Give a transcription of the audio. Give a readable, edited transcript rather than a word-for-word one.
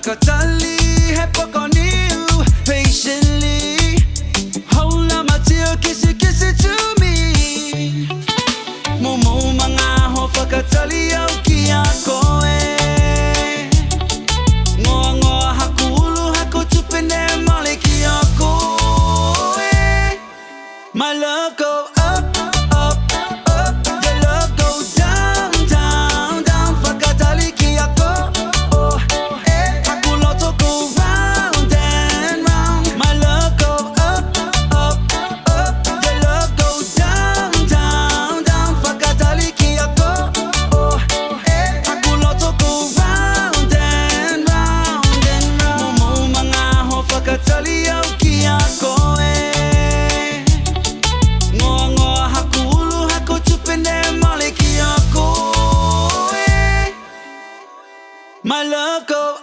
Fakatali hepokoniu patiently. Hold on my tear, kiss it to me. Momo mga ho fakatali au kiako ngoa ngoa hakulu hakutupene male kiako My love go up, up, up. Your love go down, down, down. Fakatali kiako hakuloto go round and round. My love go up, up, up. Your love go down, down, down. Fakatali kiako hakuloto go round and round and round. Momo mga ho fakatali au kiako My love go